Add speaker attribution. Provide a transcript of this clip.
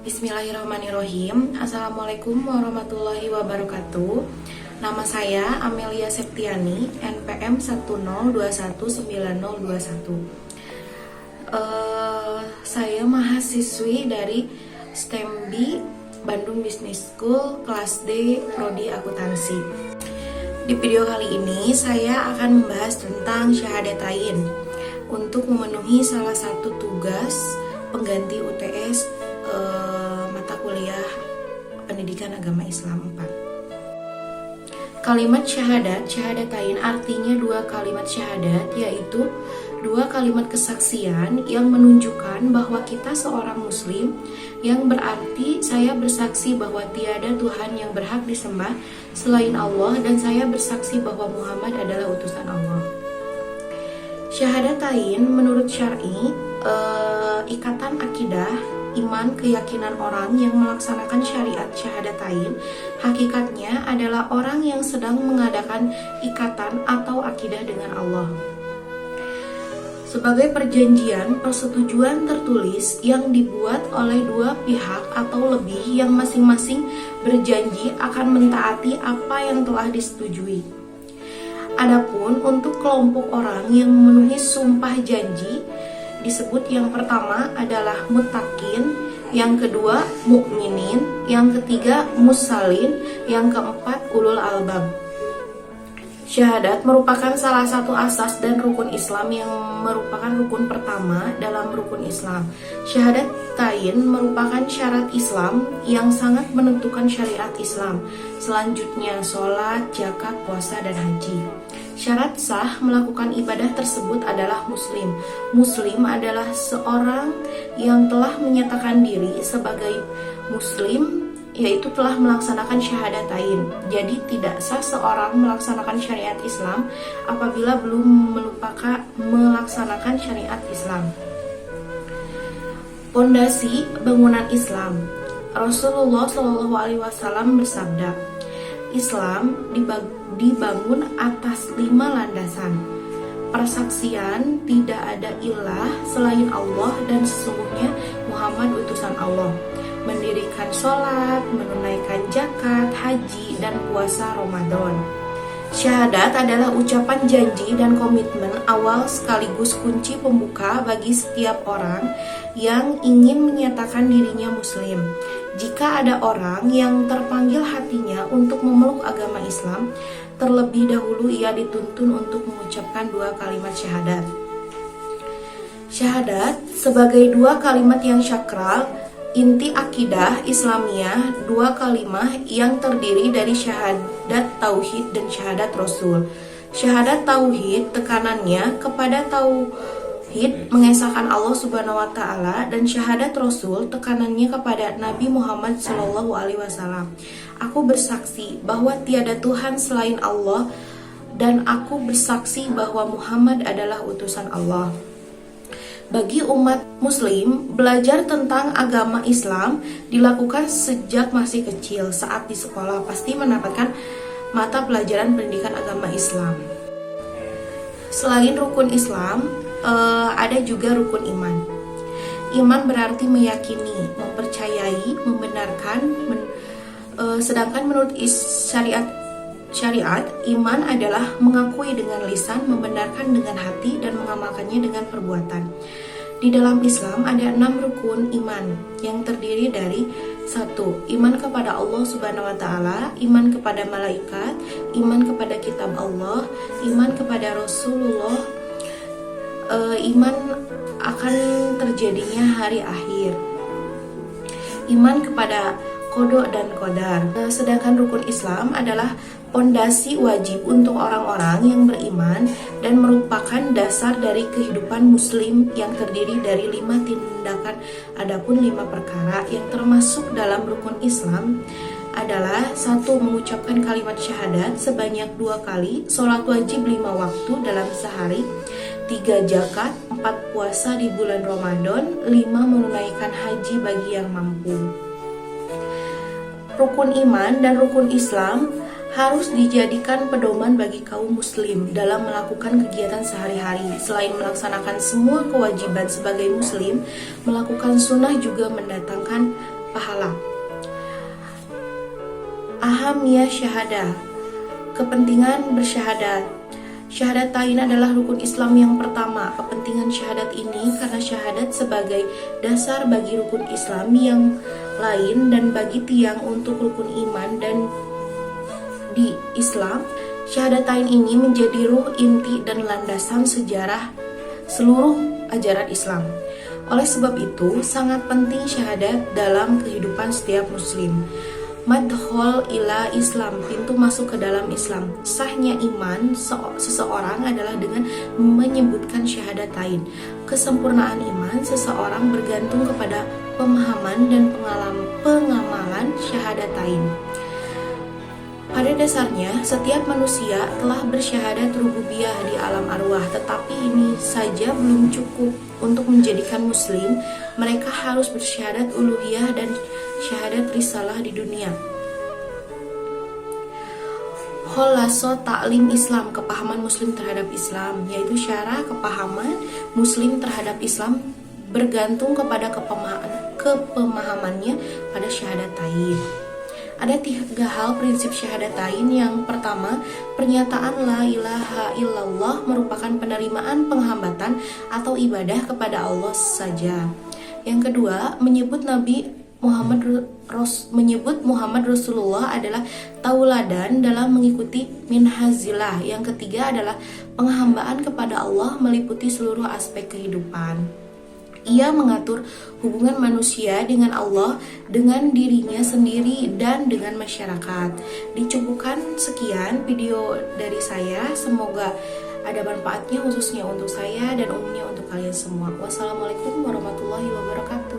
Speaker 1: Bismillahirrahmanirrahim. Assalamualaikum warahmatullahi wabarakatuh. Nama saya Amelia Septiani, NPM 1021901. Saya mahasiswi dari STEMB Bandung Business School kelas D Prodi Akuntansi. Di video kali ini saya akan membahas tentang syahadatain untuk memenuhi salah satu tugas pengganti UTS mata kuliah Pendidikan Agama Islam 4. Kalimat syahadatain artinya dua kalimat syahadat, yaitu dua kalimat kesaksian yang menunjukkan bahwa kita seorang muslim, yang berarti saya bersaksi bahwa tiada Tuhan yang berhak disembah selain Allah, dan saya bersaksi bahwa Muhammad adalah utusan Allah. Syahadatain menurut syar'i ikatan akidah, iman, keyakinan orang yang melaksanakan syariat syahadatain hakikatnya adalah orang yang sedang mengadakan ikatan atau akidah dengan Allah sebagai perjanjian persetujuan tertulis yang dibuat oleh dua pihak atau lebih yang masing-masing berjanji akan mentaati apa yang telah disetujui. Adapun untuk kelompok orang yang memenuhi sumpah janji, disebut yang pertama adalah muttaqin, yang kedua mukminin, yang ketiga musallin, yang keempat ulul albab. Syahadat merupakan salah satu asas dan rukun Islam yang merupakan rukun pertama dalam rukun Islam. Syahadatain merupakan syarat Islam yang sangat menentukan syariat Islam. Selanjutnya sholat, zakat, puasa, dan haji. Syarat sah melakukan ibadah tersebut adalah muslim. Muslim adalah seorang yang telah menyatakan diri sebagai muslim, yaitu telah melaksanakan syahadatain. Jadi tidak sah seorang melaksanakan syariat Islam apabila belum melaksanakan syariat Islam. Pondasi bangunan Islam. Rasulullah SAW bersabda, Islam dibangun atas 5 landasan. Persaksian tidak ada ilah selain Allah dan sesungguhnya Muhammad utusan Allah. Mendirikan sholat, menunaikan zakat, haji, dan puasa Ramadan. Syahadat adalah ucapan janji dan komitmen awal sekaligus kunci pembuka bagi setiap orang yang ingin menyatakan dirinya muslim. Jika ada orang yang terpanggil hatinya untuk memeluk agama Islam, terlebih dahulu ia dituntun untuk mengucapkan dua kalimat syahadat. Syahadat sebagai dua kalimat yang syakral, inti akidah Islamiyah, dua kalimah yang terdiri dari syahadat tauhid dan syahadat rasul. Syahadat tauhid tekanannya kepada tauhid mengesahkan Allah Subhanahu wa taala, dan syahadat rasul tekanannya kepada Nabi Muhammad SAW. Aku bersaksi bahwa tiada Tuhan selain Allah, dan aku bersaksi bahwa Muhammad adalah utusan Allah. Bagi umat muslim, belajar tentang agama Islam dilakukan sejak masih kecil. Saat di sekolah pasti mendapatkan mata pelajaran pendidikan agama Islam. Selain rukun Islam, ada juga rukun iman. Iman berarti meyakini, mempercayai, membenarkan, sedangkan menurut syariat, iman adalah mengakui dengan lisan, membenarkan dengan hati, dan mengamalkannya dengan perbuatan. Di dalam Islam ada 6 rukun iman yang terdiri dari 1. Iman kepada Allah Subhanahu wa taala, iman kepada malaikat, iman kepada kitab Allah, iman kepada Rasulullah, iman akan terjadinya hari akhir, iman kepada qada dan qadar. Sedangkan rukun Islam adalah pondasi wajib untuk orang-orang yang beriman dan merupakan dasar dari kehidupan muslim yang terdiri dari 5 tindakan. Adapun 5 perkara yang termasuk dalam rukun Islam adalah 1. Mengucapkan kalimat syahadat sebanyak 2 kali, sholat wajib 5 waktu dalam sehari, 3. Zakat, 4. Puasa di bulan Ramadan, 5. Menunaikan haji bagi yang mampu. Rukun iman dan rukun Islam harus dijadikan pedoman bagi kaum muslim dalam melakukan kegiatan sehari-hari. Selain melaksanakan semua kewajiban sebagai muslim, melakukan sunnah juga mendatangkan pahala. Ahamiyah syahadah, kepentingan bersyahadat. Syahadatain adalah rukun Islam yang pertama. Kepentingan syahadat ini karena syahadat sebagai dasar bagi rukun Islam yang lain dan bagi tiang untuk rukun iman. Dan di Islam, syahadatain ini menjadi ruh inti dan landasan sejarah seluruh ajaran Islam. Oleh sebab itu, sangat penting syahadat dalam kehidupan setiap muslim. Madkhol ila Islam, pintu masuk ke dalam Islam. Sahnya iman seseorang adalah dengan menyebutkan syahadatain. Kesempurnaan iman seseorang bergantung kepada pemahaman dan pengamalan syahadatain. Pada dasarnya, setiap manusia telah bersyahadat rububiyah di alam arwah, tetapi ini saja belum cukup untuk menjadikan muslim. Mereka harus bersyahadat uluhiyah dan syahadat risalah di dunia. Kholaso taklim Islam, kepahaman muslim terhadap Islam, yaitu syarah kepahaman muslim terhadap Islam bergantung kepada kepemahamannya pada syahadatain. Ada 3 hal prinsip syahadatain. Yang pertama, pernyataan la ilaha illallah merupakan penerimaan penghambatan atau ibadah kepada Allah saja. Yang kedua, menyebut Muhammad Rasulullah adalah tauladan dalam mengikuti minhazilah. Yang ketiga adalah penghambaan kepada Allah meliputi seluruh aspek kehidupan. Ia mengatur hubungan manusia dengan Allah, dengan dirinya sendiri, dan dengan masyarakat. Dicukupkan sekian video dari saya. Semoga ada manfaatnya khususnya untuk saya dan umumnya untuk kalian semua. Wassalamualaikum warahmatullahi wabarakatuh.